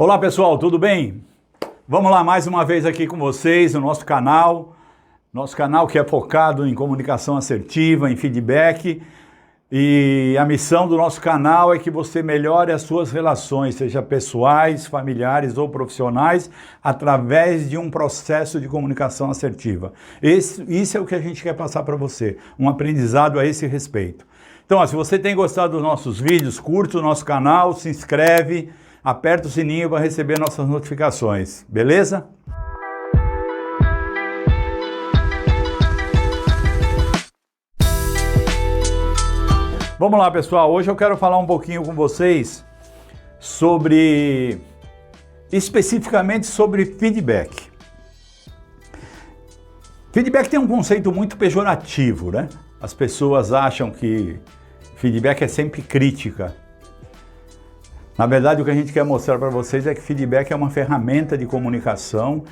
Olá pessoal, tudo bem? Vamos lá mais uma vez aqui com vocês no nosso canal que é focado em comunicação assertiva, em feedback, e a missão do nosso canal é que você melhore as suas relações, seja pessoais, familiares ou profissionais, através de um processo de comunicação assertiva. Isso é o que a gente quer passar para você, um aprendizado a esse respeito. Então, se você tem gostado dos nossos vídeos, curta o nosso canal, se inscreve, aperta o sininho para receber nossas notificações, beleza? Vamos lá, pessoal. Hoje eu quero falar um pouquinho com vocês especificamente sobre feedback. Feedback tem um conceito muito pejorativo, né? As pessoas acham que feedback é sempre crítica. Na verdade, o que a gente quer mostrar para vocês é que feedback é uma ferramenta de comunicação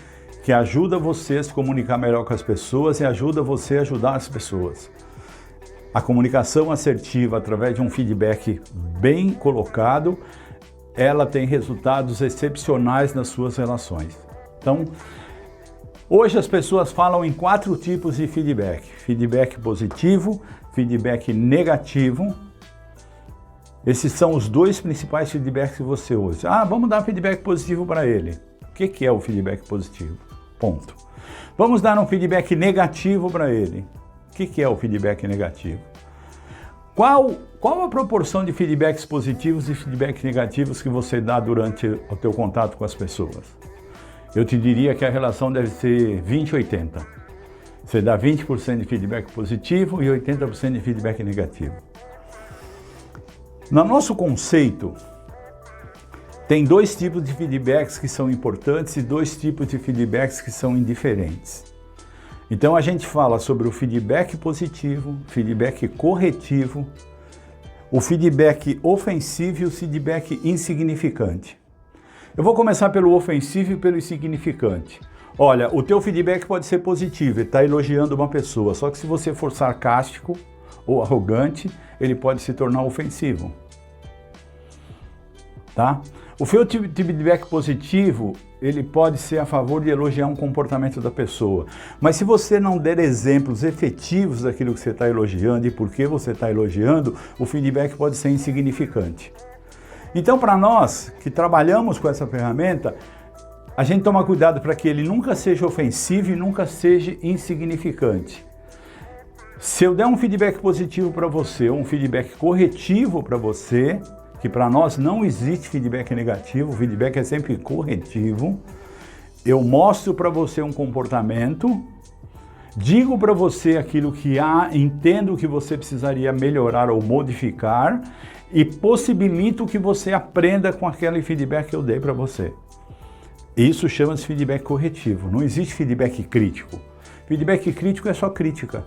que ajuda você a se comunicar melhor com as pessoas e ajuda você a ajudar as pessoas. A comunicação assertiva, através de um feedback bem colocado, ela tem resultados excepcionais nas suas relações. Então, hoje as pessoas falam em 4 tipos de feedback. Feedback positivo, feedback negativo. Esses são os 2 principais feedbacks que você usa. Vamos dar feedback positivo para ele. O que é o feedback positivo? Ponto. Vamos dar um feedback negativo para ele. O que é o feedback negativo? Qual a proporção de feedbacks positivos e feedbacks negativos que você dá durante o teu contato com as pessoas? Eu te diria que a relação deve ser 20-80. Você dá 20% de feedback positivo e 80% de feedback negativo. No nosso conceito, tem 2 tipos de feedbacks que são importantes e 2 tipos de feedbacks que são indiferentes. Então a gente fala sobre o feedback positivo, feedback corretivo, o feedback ofensivo e o feedback insignificante. Eu vou começar pelo ofensivo e pelo insignificante. Olha, o teu feedback pode ser positivo, ele está elogiando uma pessoa, só que se você for sarcástico ou arrogante, ele pode se tornar ofensivo. Tá? O feedback positivo, ele pode ser a favor de elogiar um comportamento da pessoa. Mas se você não der exemplos efetivos daquilo que você está elogiando e por que você está elogiando, o feedback pode ser insignificante. Então, para nós que trabalhamos com essa ferramenta, a gente toma cuidado para que ele nunca seja ofensivo e nunca seja insignificante. Se eu der um feedback positivo para você, ou um feedback corretivo para você, que para nós não existe feedback negativo, o feedback é sempre corretivo, eu mostro para você um comportamento, digo para você aquilo que entendo que você precisaria melhorar ou modificar e possibilito que você aprenda com aquele feedback que eu dei para você. Isso chama-se feedback corretivo, não existe feedback crítico. Feedback crítico é só crítica.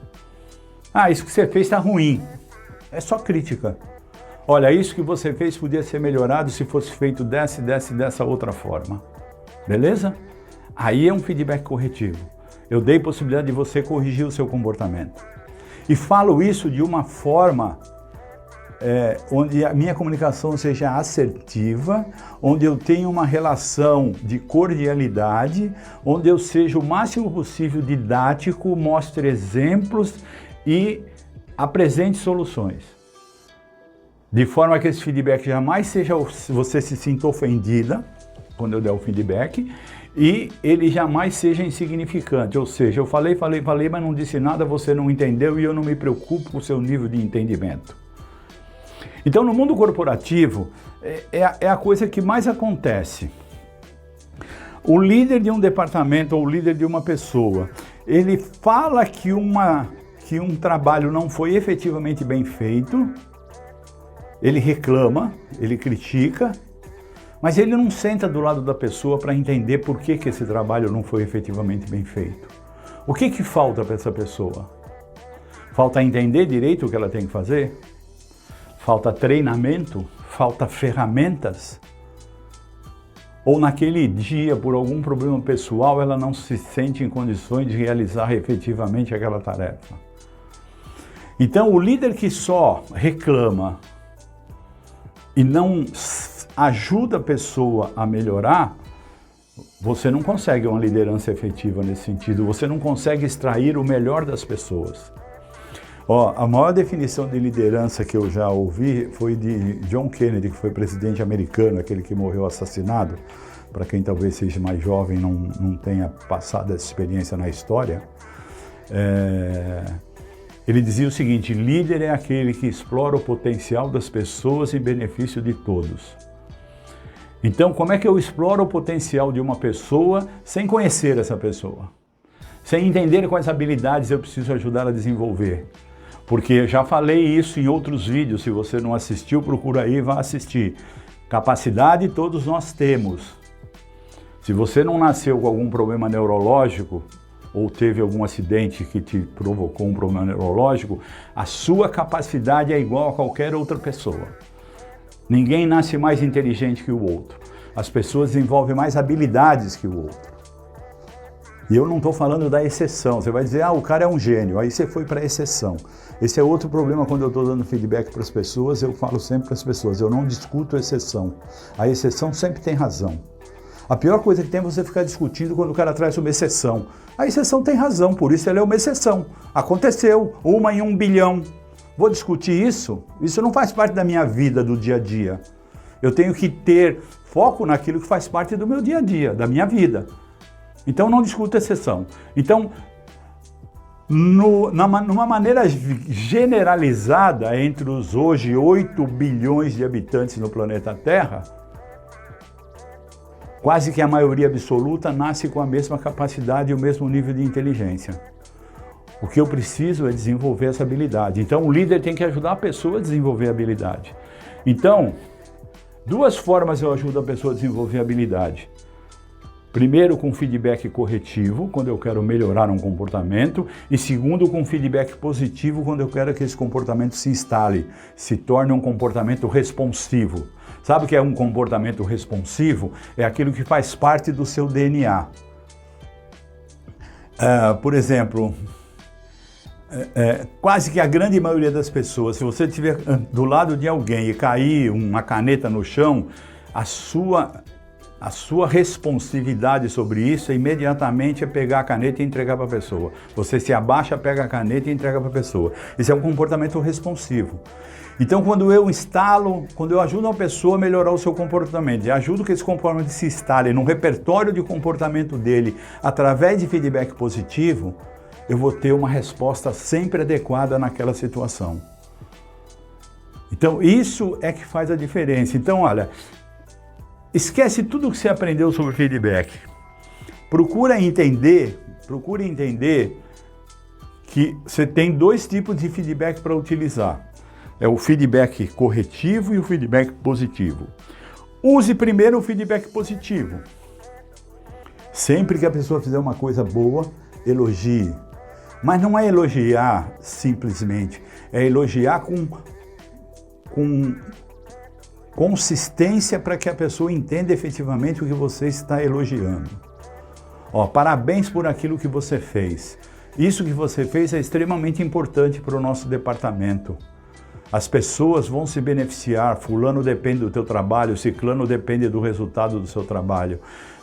Isso que você fez está ruim. É só crítica. Olha, isso que você fez podia ser melhorado se fosse feito dessa outra forma. Beleza? Aí é um feedback corretivo. Eu dei possibilidade de você corrigir o seu comportamento. E falo isso de uma forma onde a minha comunicação seja assertiva, onde eu tenha uma relação de cordialidade, onde eu seja o máximo possível didático, mostre exemplos e apresente soluções. De forma que esse feedback jamais seja você se sinta ofendida quando eu der o feedback e ele jamais seja insignificante. Ou seja, eu falei, mas não disse nada, você não entendeu e eu não me preocupo com o seu nível de entendimento. Então, no mundo corporativo, é a coisa que mais acontece. O líder de um departamento ou o líder de uma pessoa, ele fala que um trabalho não foi efetivamente bem feito, ele reclama, ele critica, mas ele não senta do lado da pessoa para entender por que esse trabalho não foi efetivamente bem feito. O que falta para essa pessoa? Falta entender direito o que ela tem que fazer? Falta treinamento? Falta ferramentas? Ou naquele dia, por algum problema pessoal, ela não se sente em condições de realizar efetivamente aquela tarefa? Então, o líder que só reclama e não ajuda a pessoa a melhorar, você não consegue uma liderança efetiva nesse sentido, você não consegue extrair o melhor das pessoas. Ó, a maior definição de liderança que eu já ouvi foi de John Kennedy, que foi presidente americano, aquele que morreu assassinado. Para quem talvez seja mais jovem, não tenha passado essa experiência na história. Ele dizia o seguinte: líder é aquele que explora o potencial das pessoas em benefício de todos. Então, como é que eu exploro o potencial de uma pessoa sem conhecer essa pessoa? Sem entender quais habilidades eu preciso ajudar a desenvolver? Porque eu já falei isso em outros vídeos, se você não assistiu, procura aí e vá assistir. Capacidade todos nós temos. Se você não nasceu com algum problema neurológico, ou teve algum acidente que te provocou um problema neurológico, a sua capacidade é igual a qualquer outra pessoa. Ninguém nasce mais inteligente que o outro. As pessoas desenvolvem mais habilidades que o outro. E eu não estou falando da exceção. Você vai dizer, o cara é um gênio, aí você foi para a exceção. Esse é outro problema quando eu estou dando feedback para as pessoas, eu falo sempre para as pessoas, eu não discuto a exceção. A exceção sempre tem razão. A pior coisa que tem é você ficar discutindo quando o cara traz uma exceção. A exceção tem razão, por isso ela é uma exceção. Aconteceu, 1 em 1 bilhão. Vou discutir isso? Isso não faz parte da minha vida do dia a dia. Eu tenho que ter foco naquilo que faz parte do meu dia a dia, da minha vida. Então não discuto exceção. Então, numa maneira generalizada, entre os hoje 8 bilhões de habitantes no planeta Terra, quase que a maioria absoluta nasce com a mesma capacidade e o mesmo nível de inteligência. O que eu preciso é desenvolver essa habilidade. Então o líder tem que ajudar a pessoa a desenvolver a habilidade. Então, 2 formas eu ajudo a pessoa a desenvolver a habilidade. Primeiro, com feedback corretivo, quando eu quero melhorar um comportamento. E segundo, com feedback positivo, quando eu quero que esse comportamento se instale, se torne um comportamento responsivo. Sabe o que é um comportamento responsivo? É aquilo que faz parte do seu DNA. Por exemplo, quase que a grande maioria das pessoas, se você estiver do lado de alguém e cair uma caneta no chão, a sua responsividade sobre isso imediatamente é pegar a caneta e entregar para a pessoa. Você se abaixa, pega a caneta e entrega para a pessoa. Esse é um comportamento responsivo. Então, quando eu ajudo uma pessoa a melhorar o seu comportamento, e ajudo que esse comportamento se instale num repertório de comportamento dele através de feedback positivo, eu vou ter uma resposta sempre adequada naquela situação. Então, isso é que faz a diferença. Então, olha, esquece tudo que você aprendeu sobre feedback. Procure entender que você tem 2 tipos de feedback para utilizar. É o feedback corretivo e o feedback positivo. Use primeiro o feedback positivo. Sempre que a pessoa fizer uma coisa boa, elogie. Mas não é elogiar simplesmente, é elogiar com consistência para que a pessoa entenda efetivamente o que você está elogiando. Parabéns por aquilo que você fez. Isso que você fez é extremamente importante para o nosso departamento. As pessoas vão se beneficiar, fulano depende do teu trabalho, ciclano depende do resultado do seu trabalho.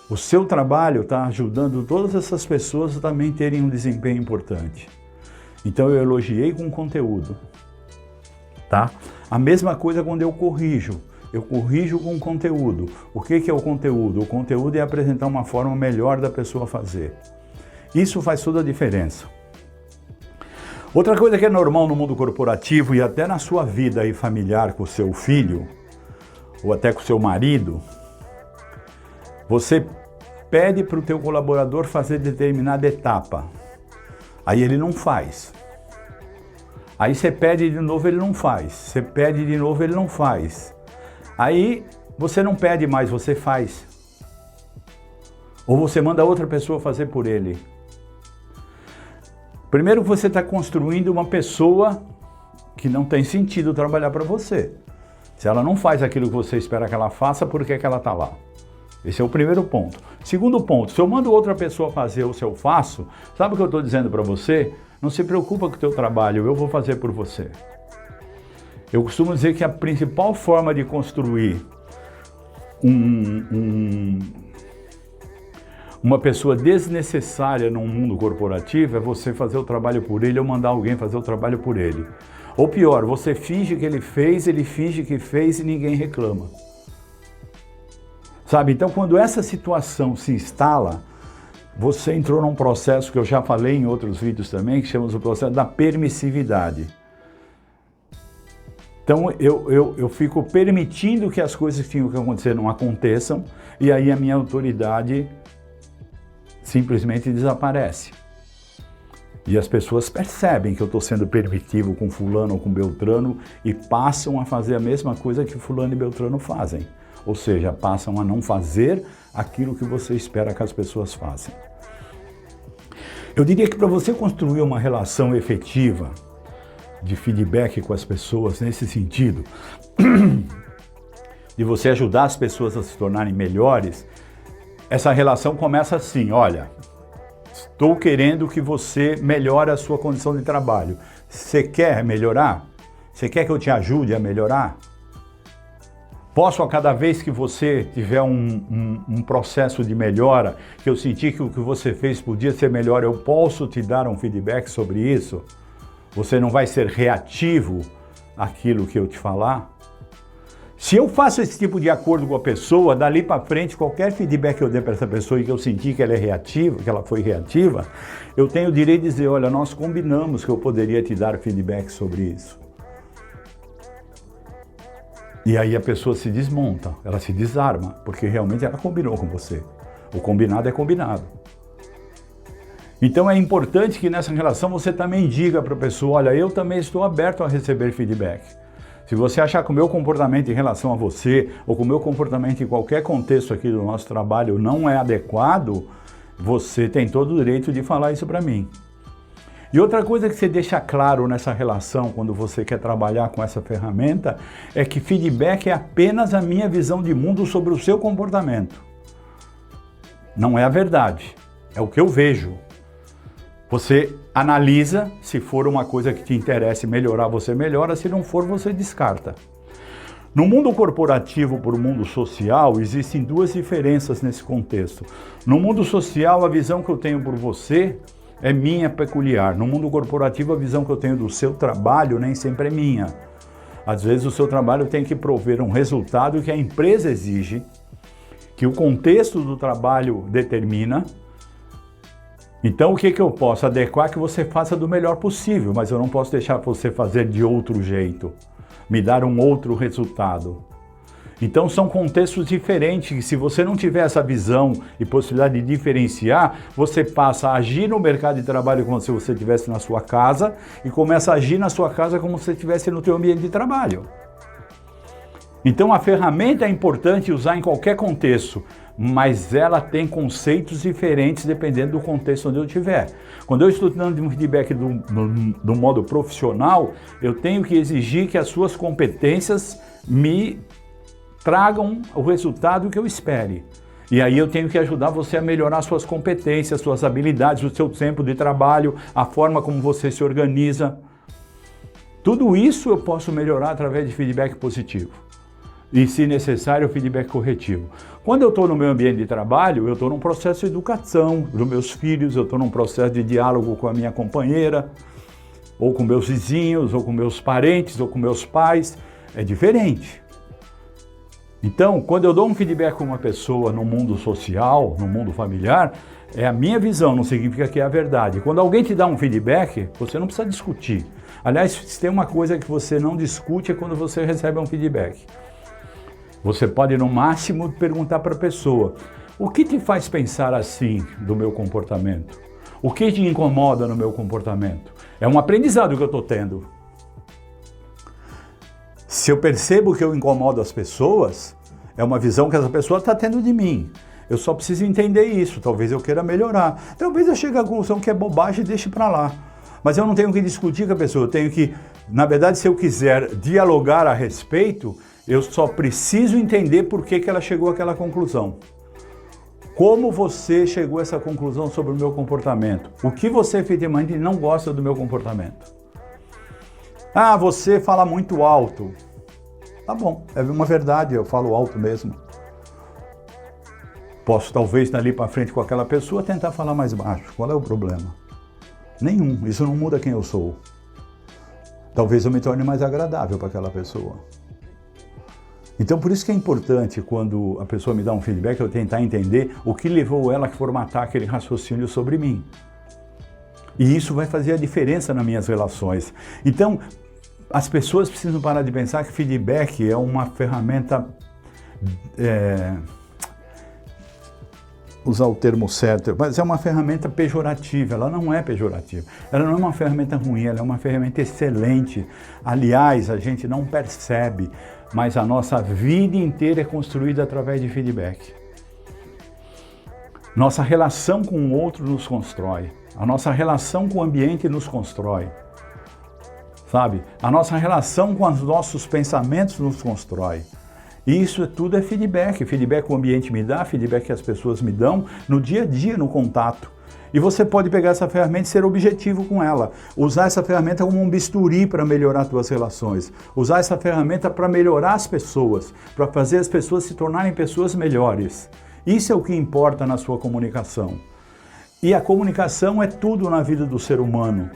O seu trabalho está ajudando todas essas pessoas a também terem um desempenho importante. Então eu elogiei com conteúdo, tá? A mesma coisa quando eu corrijo com conteúdo. O que é o conteúdo? O conteúdo é apresentar uma forma melhor da pessoa fazer. Isso faz toda a diferença. Outra coisa que é normal no mundo corporativo e até na sua vida aí familiar com o seu filho, ou até com o seu marido, você pede para o teu colaborador fazer determinada etapa. Aí ele não faz. Aí você pede de novo, ele não faz. Você pede de novo, ele não faz. Aí você não pede mais, você faz. Ou você manda outra pessoa fazer por ele. Primeiro você está construindo uma pessoa que não tem sentido trabalhar para você. Se ela não faz aquilo que você espera que ela faça, por que ela está lá? Esse é o primeiro ponto. Segundo ponto, se eu mando outra pessoa fazer ou se eu faço, sabe o que eu estou dizendo para você? Não se preocupa com o teu trabalho, eu vou fazer por você. Eu costumo dizer que a principal forma de construir uma pessoa desnecessária num mundo corporativo é você fazer o trabalho por ele ou mandar alguém fazer o trabalho por ele. Ou pior, você finge que ele finge que fez e ninguém reclama. Sabe? Então, quando essa situação se instala, você entrou num processo que eu já falei em outros vídeos também, que chamamos o processo da permissividade. Então, eu fico permitindo que as coisas que tinham que acontecer não aconteçam, e aí a minha autoridade simplesmente desaparece. E as pessoas percebem que eu estou sendo permitivo com fulano ou com beltrano e passam a fazer a mesma coisa que fulano e beltrano fazem. Ou seja, passam a não fazer aquilo que você espera que as pessoas façam. Eu diria que para você construir uma relação efetiva de feedback com as pessoas nesse sentido, de você ajudar as pessoas a se tornarem melhores, essa relação começa assim: olha, estou querendo que você melhore a sua condição de trabalho. Você quer melhorar? Você quer que eu te ajude a melhorar? Posso, a cada vez que você tiver um processo de melhora, que eu sentir que o que você fez podia ser melhor, eu posso te dar um feedback sobre isso? Você não vai ser reativo àquilo que eu te falar? Se eu faço esse tipo de acordo com a pessoa, dali para frente, qualquer feedback que eu der para essa pessoa e que eu sentir que ela é reativa, que ela foi reativa, eu tenho o direito de dizer: olha, nós combinamos que eu poderia te dar feedback sobre isso. E aí a pessoa se desmonta, ela se desarma, porque realmente ela combinou com você. O combinado é combinado. Então é importante que nessa relação você também diga para a pessoa: olha, eu também estou aberto a receber feedback. Se você achar que o meu comportamento em relação a você, ou que o meu comportamento em qualquer contexto aqui do nosso trabalho não é adequado, você tem todo o direito de falar isso para mim. E outra coisa que você deixa claro nessa relação, quando você quer trabalhar com essa ferramenta, é que feedback é apenas a minha visão de mundo sobre o seu comportamento. Não é a verdade, é o que eu vejo. Você analisa, se for uma coisa que te interessa melhorar, você melhora, se não for, você descarta. No mundo corporativo para o mundo social, existem duas diferenças nesse contexto. No mundo social, a visão que eu tenho por você é minha, peculiar. No mundo corporativo, a visão que eu tenho do seu trabalho nem sempre é minha. Às vezes o seu trabalho tem que prover um resultado que a empresa exige, que o contexto do trabalho determina. Então o que eu posso? Adequar que você faça do melhor possível, mas eu não posso deixar você fazer de outro jeito, me dar um outro resultado. Então são contextos diferentes, que se você não tiver essa visão e possibilidade de diferenciar, você passa a agir no mercado de trabalho como se você estivesse na sua casa e começa a agir na sua casa como se você estivesse no seu ambiente de trabalho. Então a ferramenta é importante usar em qualquer contexto, mas ela tem conceitos diferentes dependendo do contexto onde eu estiver. Quando eu estou dando um feedback do modo profissional, eu tenho que exigir que as suas competências me tragam o resultado que eu espere. E aí eu tenho que ajudar você a melhorar suas competências, suas habilidades, o seu tempo de trabalho, a forma como você se organiza. Tudo isso eu posso melhorar através de feedback positivo. E, se necessário, feedback corretivo. Quando eu estou no meu ambiente de trabalho, eu estou num processo de educação dos meus filhos, eu estou num processo de diálogo com a minha companheira, ou com meus vizinhos, ou com meus parentes, ou com meus pais. É diferente. Então, quando eu dou um feedback com uma pessoa no mundo social, no mundo familiar, é a minha visão, não significa que é a verdade. Quando alguém te dá um feedback, você não precisa discutir. Aliás, se tem uma coisa que você não discute é quando você recebe um feedback. Você pode, no máximo, perguntar para a pessoa: o que te faz pensar assim do meu comportamento? O que te incomoda no meu comportamento? É um aprendizado que eu estou tendo. Se eu percebo que eu incomodo as pessoas, é uma visão que essa pessoa está tendo de mim. Eu só preciso entender isso, talvez eu queira melhorar. Talvez eu chegue à conclusão que é bobagem e deixe para lá. Mas eu não tenho que discutir com a pessoa, eu tenho que, na verdade, se eu quiser dialogar a respeito, eu só preciso entender por que ela chegou àquela conclusão. Como você chegou a essa conclusão sobre o meu comportamento? O que você efetivamente não gosta do meu comportamento? Ah, você fala muito alto. Tá bom, é uma verdade, eu falo alto mesmo. Posso talvez dali para frente com aquela pessoa tentar falar mais baixo. Qual é o problema? Nenhum, isso não muda quem eu sou. Talvez eu me torne mais agradável para aquela pessoa. Então por isso que é importante quando a pessoa me dá um feedback, eu tentar entender o que levou ela a formatar aquele raciocínio sobre mim. E isso vai fazer a diferença nas minhas relações. Então, as pessoas precisam parar de pensar que feedback é uma ferramenta, usar o termo certo, mas é uma ferramenta pejorativa. Ela não é pejorativa. Ela não é uma ferramenta ruim, ela é uma ferramenta excelente. Aliás, a gente não percebe, mas a nossa vida inteira é construída através de feedback. Nossa relação com o outro nos constrói. A nossa relação com o ambiente nos constrói. Sabe? A nossa relação com os nossos pensamentos nos constrói. E isso tudo é feedback. Feedback que o ambiente me dá, feedback que as pessoas me dão no dia a dia, no contato. E você pode pegar essa ferramenta e ser objetivo com ela. Usar essa ferramenta como um bisturi para melhorar as suas relações. Usar essa ferramenta para melhorar as pessoas, para fazer as pessoas se tornarem pessoas melhores. Isso é o que importa na sua comunicação. E a comunicação é tudo na vida do ser humano.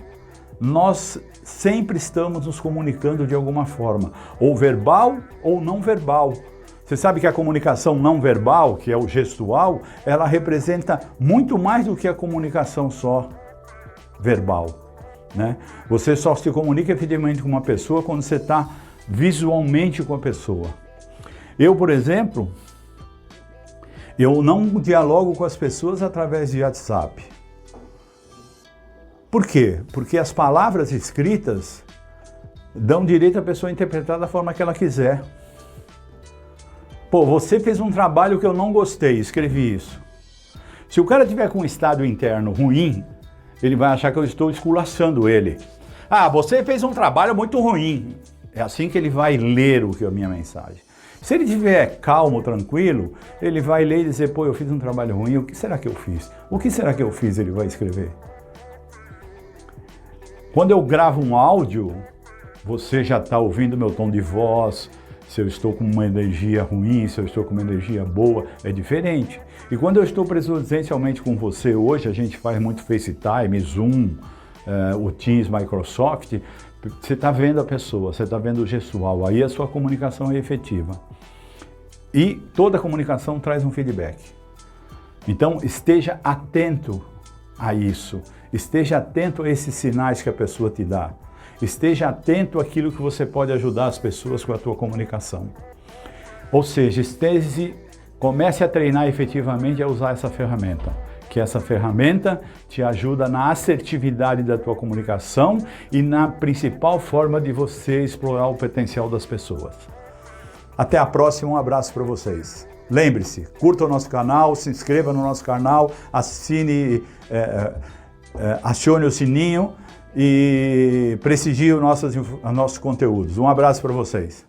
Nós sempre estamos nos comunicando de alguma forma, ou verbal ou não verbal. Você sabe que a comunicação não verbal, que é o gestual, ela representa muito mais do que a comunicação só verbal, né? Você só se comunica efetivamente com uma pessoa quando você está visualmente com a pessoa. Eu, por exemplo, eu não dialogo com as pessoas através de WhatsApp. Por quê? Porque as palavras escritas dão direito à pessoa a interpretar da forma que ela quiser. Pô, você fez um trabalho que eu não gostei, escrevi isso. Se o cara tiver com um estado interno ruim, ele vai achar que eu estou esculachando ele. Ah, você fez um trabalho muito ruim. É assim que ele vai ler o que é a minha mensagem. Se ele estiver calmo, tranquilo, ele vai ler e dizer, pô, eu fiz um trabalho ruim, o que será que eu fiz? O que será que eu fiz? Ele vai escrever. Quando eu gravo um áudio, você já está ouvindo meu tom de voz, se eu estou com uma energia ruim, se eu estou com uma energia boa, é diferente. E quando eu estou presencialmente com você hoje, a gente faz muito FaceTime, Zoom, o Teams, Microsoft, você está vendo a pessoa, você está vendo o gestual, aí a sua comunicação é efetiva. E toda comunicação traz um feedback. Então esteja atento a isso, esteja atento a esses sinais que a pessoa te dá. Esteja atento àquilo que você pode ajudar as pessoas com a tua comunicação. Ou seja, comece a treinar efetivamente a usar essa ferramenta. Que essa ferramenta te ajuda na assertividade da tua comunicação e na principal forma de você explorar o potencial das pessoas. Até a próxima, um abraço para vocês. Lembre-se, curta o nosso canal, se inscreva no nosso canal, acione o sininho e prestigie os nossos conteúdos. Um abraço para vocês.